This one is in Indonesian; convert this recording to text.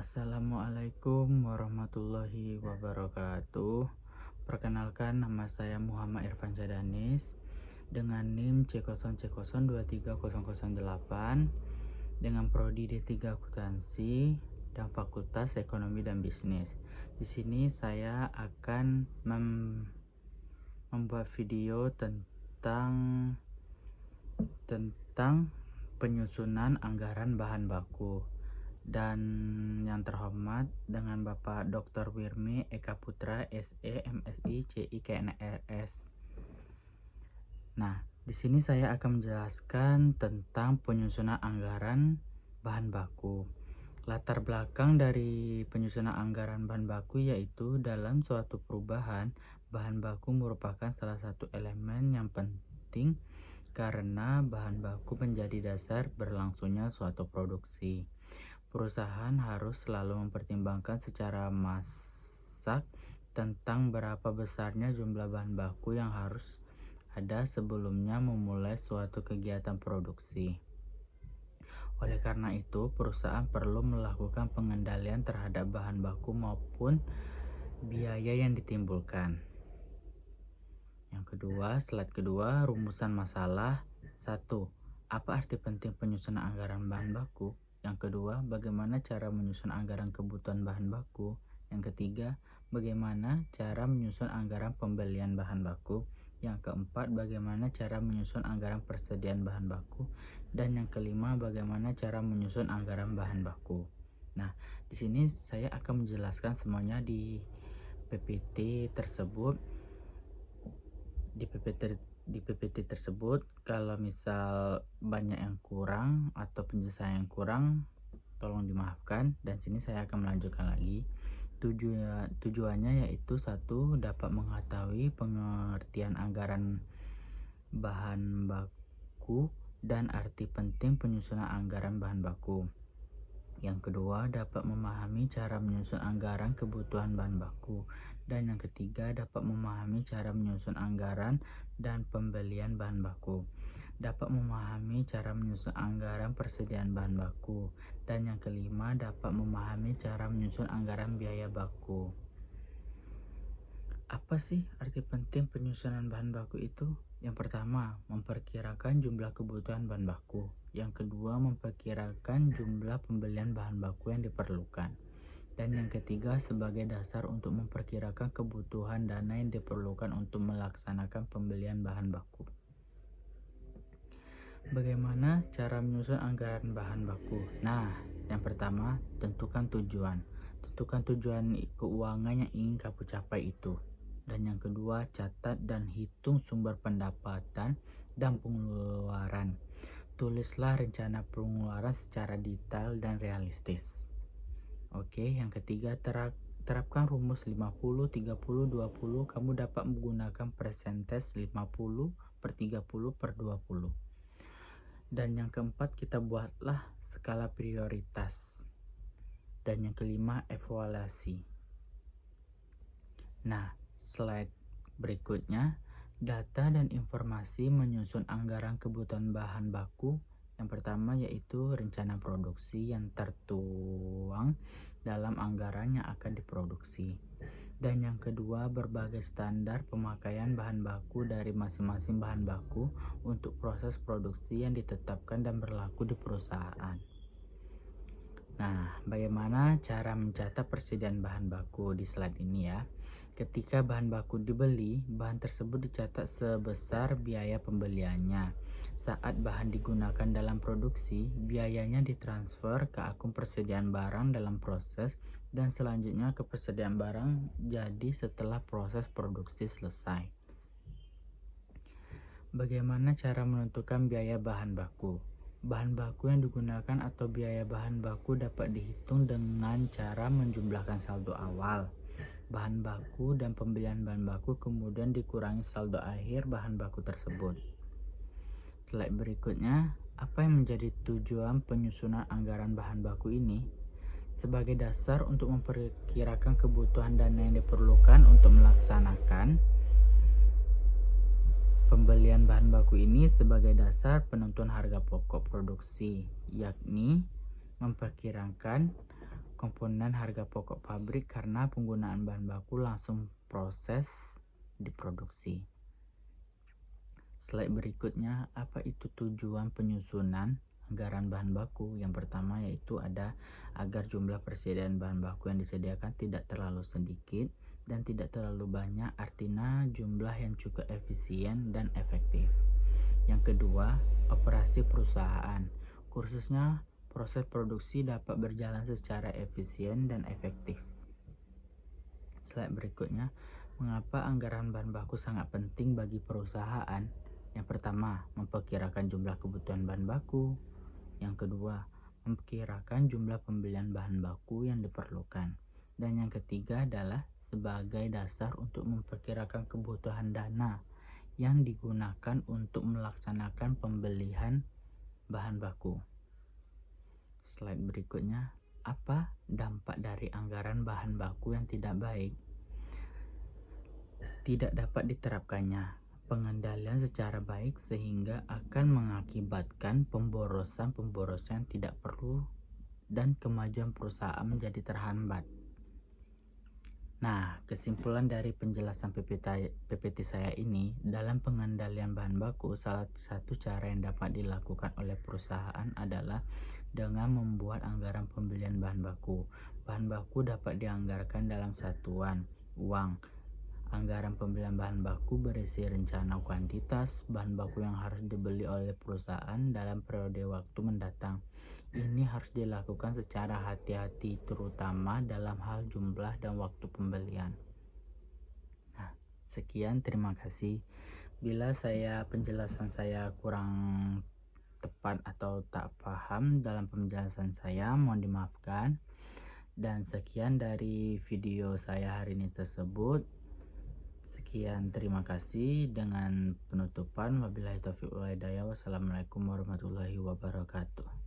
Assalamualaikum warahmatullahi wabarakatuh. Perkenalkan, nama saya Muhammad Irfan Syahdanis dengan NIM C0C023008 dengan prodi D3 Akuntansi dan Fakultas Ekonomi dan Bisnis. Di sini saya akan membuat video tentang penyusunan anggaran bahan baku. Dan yang terhormat dengan Bapak Dr. Wirmi Eka Putra SE MSI CI KNRS. Nah, di sini saya akan menjelaskan tentang penyusunan anggaran bahan baku. Latar belakang dari penyusunan anggaran bahan baku yaitu dalam suatu perubahan, bahan baku merupakan salah satu elemen yang penting karena bahan baku menjadi dasar berlangsungnya suatu produksi. Perusahaan harus selalu mempertimbangkan secara masak tentang berapa besarnya jumlah bahan baku yang harus ada sebelumnya memulai suatu kegiatan produksi. Oleh karena itu, perusahaan perlu melakukan pengendalian terhadap bahan baku maupun biaya yang ditimbulkan. Yang kedua, slide kedua, rumusan masalah. 1. Apa arti penting penyusunan anggaran bahan baku? Yang kedua, bagaimana cara menyusun anggaran kebutuhan bahan baku? Yang ketiga, bagaimana cara menyusun anggaran pembelian bahan baku? Yang keempat, bagaimana cara menyusun anggaran persediaan bahan baku? Dan yang kelima, bagaimana cara menyusun anggaran bahan baku? Nah, di sini saya akan menjelaskan semuanya di PPT tersebut. Di PPT tersebut, kalau misal banyak yang kurang atau penjelasan yang kurang, tolong dimaafkan. Dan sini saya akan melanjutkan lagi. Tujuannya yaitu 1. Dapat mengetahui pengertian anggaran bahan baku dan arti penting penyusunan anggaran bahan baku. Yang kedua, dapat memahami cara menyusun anggaran kebutuhan bahan baku. Dan yang ketiga, dapat memahami cara menyusun anggaran dan pembelian bahan baku. Dapat memahami cara menyusun anggaran persediaan bahan baku. Dan yang kelima, dapat memahami cara menyusun anggaran biaya baku. Apa sih arti penting penyusunan bahan baku itu? Yang pertama, memperkirakan jumlah kebutuhan bahan baku. Yang kedua, memperkirakan jumlah pembelian bahan baku yang diperlukan. Dan yang ketiga, sebagai dasar untuk memperkirakan kebutuhan dana yang diperlukan untuk melaksanakan pembelian bahan baku. Bagaimana cara menyusun anggaran bahan baku? Nah, yang pertama, tentukan tujuan. Tentukan tujuan keuangan yang ingin kamu capai itu. Dan yang kedua, catat dan hitung sumber pendapatan dan pengeluaran. Tulislah rencana pengeluaran secara detail dan realistis. Oke, yang ketiga, terapkan rumus 50, 30, 20. Kamu dapat menggunakan persentase 50/30/20. Dan yang keempat, kita buatlah skala prioritas. Dan yang kelima, evaluasi. Nah, slide berikutnya, data dan informasi menyusun anggaran kebutuhan bahan baku. Yang pertama yaitu rencana produksi yang tertuang dalam anggaran yang akan diproduksi. Dan yang kedua, berbagai standar pemakaian bahan baku dari masing-masing bahan baku untuk proses produksi yang ditetapkan dan berlaku di perusahaan. Nah, bagaimana cara mencatat persediaan bahan baku di slide ini ya? Ketika bahan baku dibeli, bahan tersebut dicatat sebesar biaya pembeliannya. Saat bahan digunakan dalam produksi, biayanya ditransfer ke akun persediaan barang dalam proses dan selanjutnya ke persediaan barang jadi setelah proses produksi selesai. Bagaimana cara menentukan biaya bahan baku? Bahan baku yang digunakan atau biaya bahan baku dapat dihitung dengan cara menjumlahkan saldo awal bahan baku dan pembelian bahan baku, kemudian dikurangi saldo akhir bahan baku tersebut. Slide berikutnya, apa yang menjadi tujuan penyusunan anggaran bahan baku ini? Sebagai dasar untuk memperkirakan kebutuhan dana yang diperlukan untuk melaksanakan pembelian bahan baku ini sebagai dasar penentuan harga pokok produksi, yakni memperkirakan komponen harga pokok pabrik karena penggunaan bahan baku langsung proses diproduksi. Slide berikutnya, apa itu tujuan penyusunan anggaran bahan baku? Yang pertama yaitu ada agar jumlah persediaan bahan baku yang disediakan tidak terlalu sedikit dan tidak terlalu banyak, artinya jumlah yang cukup efisien dan efektif. Yang kedua, operasi perusahaan, khususnya proses produksi dapat berjalan secara efisien dan efektif. Slide berikutnya, mengapa anggaran bahan baku sangat penting bagi perusahaan? Yang pertama, memperkirakan jumlah kebutuhan bahan baku. Yang kedua, memperkirakan jumlah pembelian bahan baku yang diperlukan. Dan yang ketiga adalah sebagai dasar untuk memperkirakan kebutuhan dana yang digunakan untuk melaksanakan pembelian bahan baku. Slide berikutnya, apa dampak dari anggaran bahan baku yang tidak baik? Tidak dapat diterapkannya pengendalian secara baik sehingga akan mengakibatkan pemborosan tidak perlu dan kemajuan perusahaan menjadi terhambat. Nah, kesimpulan dari penjelasan PPT saya ini, dalam pengendalian bahan baku, salah satu cara yang dapat dilakukan oleh perusahaan adalah dengan membuat anggaran pembelian bahan baku. Bahan baku dapat dianggarkan dalam satuan uang. Anggaran pembelian bahan baku berisi rencana kuantitas bahan baku yang harus dibeli oleh perusahaan dalam periode waktu mendatang. Ini harus dilakukan secara hati-hati, terutama dalam hal jumlah dan waktu pembelian. Nah, sekian, terima kasih. Bila penjelasan saya kurang tepat atau tak paham dalam penjelasan saya, mohon dimaafkan. Dan sekian dari video saya hari ini tersebut. Sekian, terima kasih. Dengan penutupan, wabillahi taufiq wal hidayah. Wassalamualaikum warahmatullahi wabarakatuh.